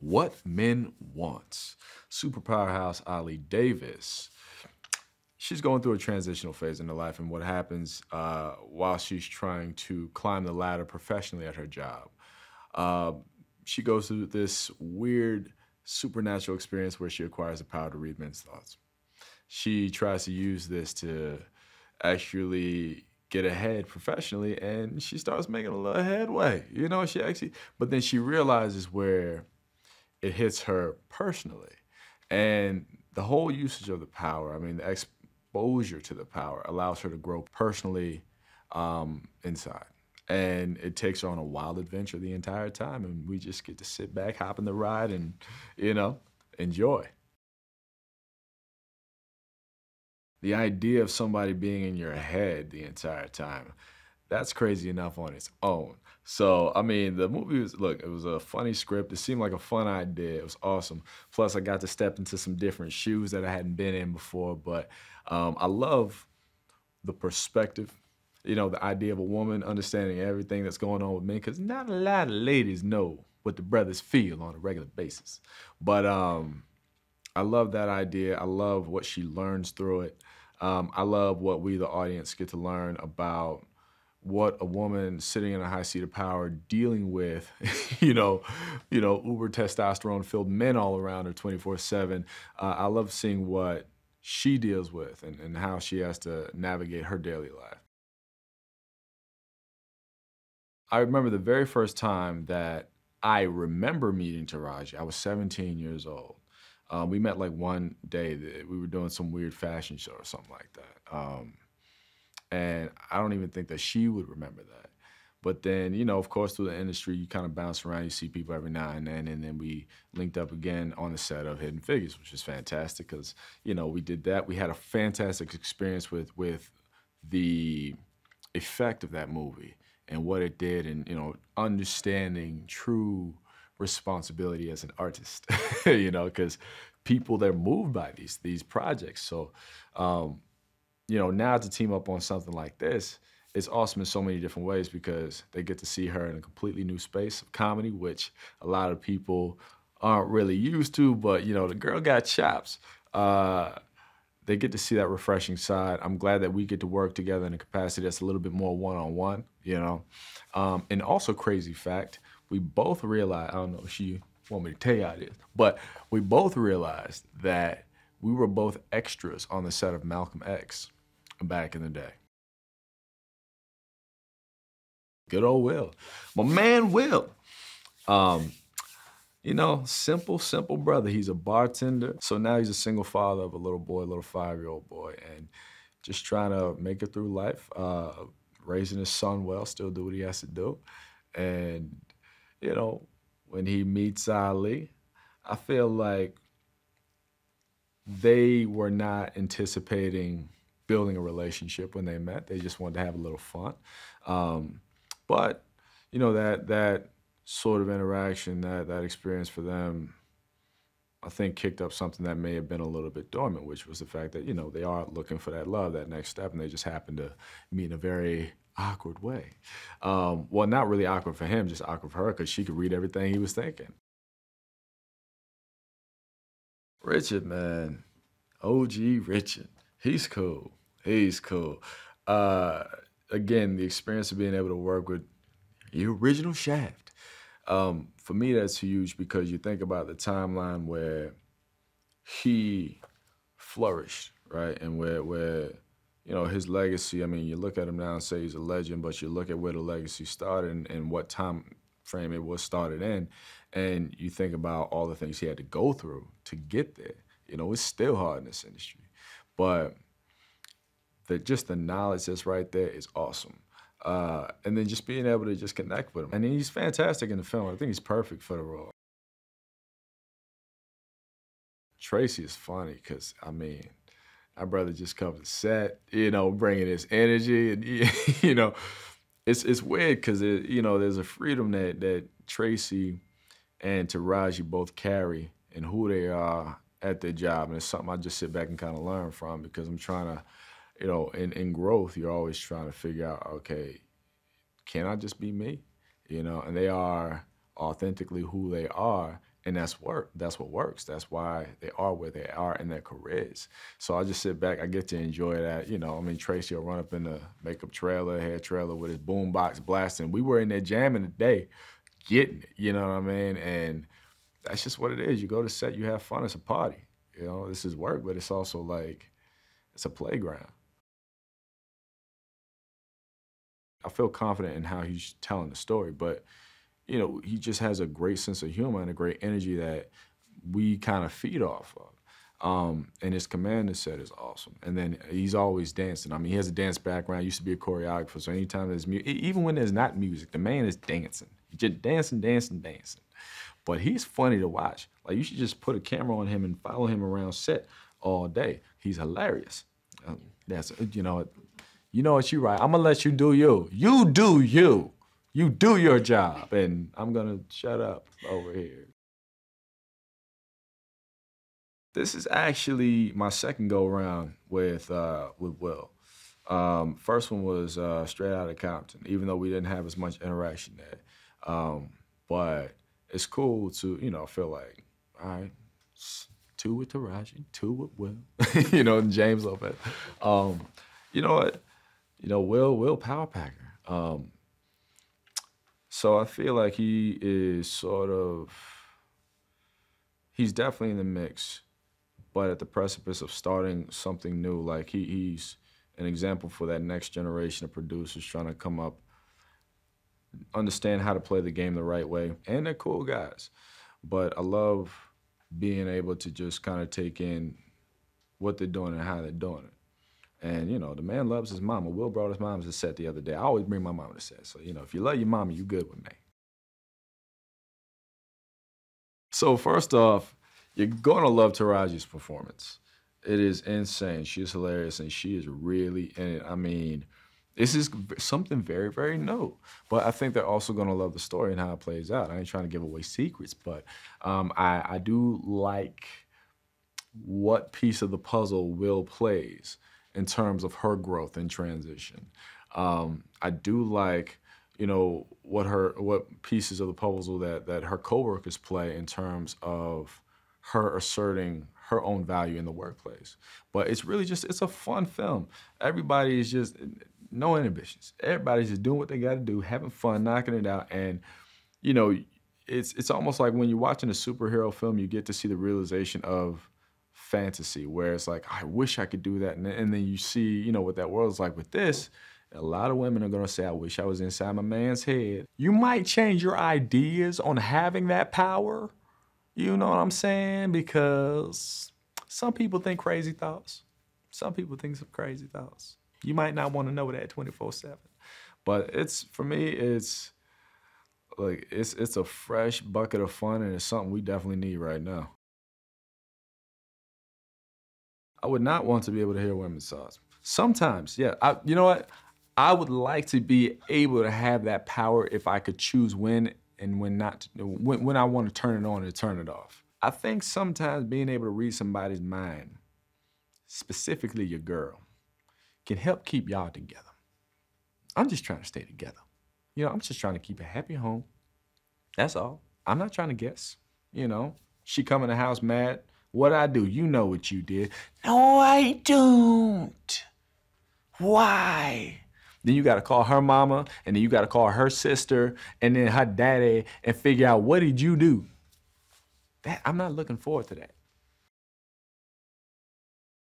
What Men Wants. Super powerhouse Ali Davis. She's going through a transitional phase in her life, and what happens while she's trying to climb the ladder professionally at her job. Uh, she goes through this weird supernatural experience where she acquires the power to read men's thoughts. She tries to use this to actually get ahead professionally, and she starts making a little headway. You know, but then she realizes where it hits her personally. And the whole usage of the power, I mean, the exposure to the power allows her to grow personally inside. And it takes her on a wild adventure the entire time. And we just get to sit back, hop in the ride, and, enjoy. The idea of somebody being in your head the entire time, that's crazy enough on its own. So, I mean, the movie was, look, it was a funny script. It seemed like a fun idea. It was awesome. Plus, I got to step into some different shoes that I hadn't been in before. But I love the perspective, the idea of a woman understanding everything that's going on with men, because not a lot of ladies know what the brothers feel on a regular basis. But I love that idea. I love what she learns through it. I love what we, the audience, get to learn about what a woman sitting in a high seat of power dealing with, uber testosterone-filled men all around her 24/7. I love seeing what she deals with and how she has to navigate her daily life. I remember the very first time that I remember meeting Taraji. I was 17 years old. We met like one day that we were doing some weird fashion show or something like that. And I don't even think that she would remember that. But then, of course, through the industry, you kind of bounce around, you see people every now and then we linked up again on the set of Hidden Figures, which was fantastic because, we did that. We had a fantastic experience with the effect of that movie and what it did and, understanding true responsibility as an artist, because people, they're moved by these projects. So, now to team up on something like this, it's awesome in so many different ways because they get to see her in a completely new space of comedy, which a lot of people aren't really used to, but, the girl got chops. They get to see that refreshing side. I'm glad that we get to work together in a capacity that's a little bit more one-on-one, And also, crazy fact, we both realized, I don't know if she want me to tell you how it is, but we both realized that we were both extras on the set of Malcolm X back in the day. Good old Will. My man Will. Simple brother. He's a bartender. So now he's a single father of a little 5-year-old boy, and just trying to make it through life, raising his son well, still do what he has to do. And, when he meets Ali, I feel like they were not anticipating building a relationship when they met. They just wanted to have a little fun. But, that sort of interaction, that experience for them, I think kicked up something that may have been a little bit dormant, which was the fact that, they are looking for that love, that next step, and they just happen to meet in a very awkward way. Well, not really awkward for him, just awkward for her, because she could read everything he was thinking. Richard, man, OG Richard, he's cool. He's cool. Again, the experience of being able to work with the original Shaft. For me, that's huge because you think about the timeline where he flourished, right? And where his legacy, I mean, you look at him now and say he's a legend, but you look at where the legacy started and what time frame it was started in, and you think about all the things he had to go through to get there. It's still hard in this industry. But just the knowledge that's right there is awesome. And then just being able to just connect with him. And he's fantastic in the film. I think he's perfect for the role. Tracy is funny because, I mean, our brother just comes to set, bringing his energy. And, it's weird because, there's a freedom that Tracy and Taraji both carry in who they are at their job. And it's something I just sit back and kind of learn from because I'm trying to, in growth, you're always trying to figure out, okay, can I just be me? And they are authentically who they are, And that's work. That's what works. That's why they are where they are in their careers. So I just sit back. I get to enjoy that. You know, I mean, Tracy will run up in the makeup trailer, hair trailer with his boombox blasting. We were in there jamming today, getting it. You know what I mean? And that's just what it is. You go to set, you have fun. It's a party. You know, this is work, but it's also like it's a playground. I feel confident in how he's telling the story, but you know, he just has a great sense of humor and a great energy that we kind of feed off of. And his commander set is awesome. And then he's always dancing. I mean, he has a dance background, used to be a choreographer, so anytime there's music, even when there's not music, the man is dancing. He's just dancing, dancing, dancing. But he's funny to watch. Like, you should just put a camera on him and follow him around set all day. He's hilarious. You know what, you're right. I'm gonna let you do you. You do you. You do your job, and I'm gonna shut up over here. This is actually my second go around with Will. First one was straight out of Compton, even though we didn't have as much interaction there. But it's cool to, you know, feel like, all right, two with Taraji, two with Will, you know, and James Lopez. You know what? You know, Will Power Packer. So I feel like he is he's definitely in the mix, but at the precipice of starting something new. Like he's an example for that next generation of producers trying to come up, understand how to play the game the right way, and they're cool guys. But I love being able to just kind of take in what they're doing and how they're doing it. And, you know, the man loves his mama. Will brought his mom to the set the other day. I always bring my mama to set. So, you know, if you love your mama, you good with me. So first off, you're gonna love Taraji's performance. It is insane. She's hilarious and she is really in it. I mean, this is something very, very new. But I think they're also gonna love the story and how it plays out. I ain't trying to give away secrets, but I do like what piece of the puzzle Will plays in terms of her growth and transition. I do like, you know, what pieces of the puzzle that her coworkers play in terms of her asserting her own value in the workplace. But it's really just, it's a fun film. Everybody is just, no inhibitions. Everybody's just doing what they gotta do, having fun, knocking it out. And, you know, it's almost like when you're watching a superhero film, you get to see the realization of fantasy, where it's like, I wish I could do that. And then you see, you know, what that world is like with this. A lot of women are gonna say, I wish I was inside my man's head. You might change your ideas on having that power, you know what I'm saying? Because some people think crazy thoughts. Some people think some crazy thoughts. You might not wanna know that 24/7. But for me, it's like, it's a fresh bucket of fun, and it's something we definitely need right now. I would not want to be able to hear women's thoughts. Sometimes, yeah. You know what? I would like to be able to have that power if I could choose when and when not, when I want to turn it on and turn it off. I think sometimes being able to read somebody's mind, specifically your girl, can help keep y'all together. I'm just trying to stay together. You know, I'm just trying to keep a happy home. That's all. I'm not trying to guess. You know, she come in the house mad. What I do? You know what you did. No, I don't. Why? Then you gotta call her mama, and then you gotta call her sister, and then her daddy, and figure out, what did you do? I'm not looking forward to that.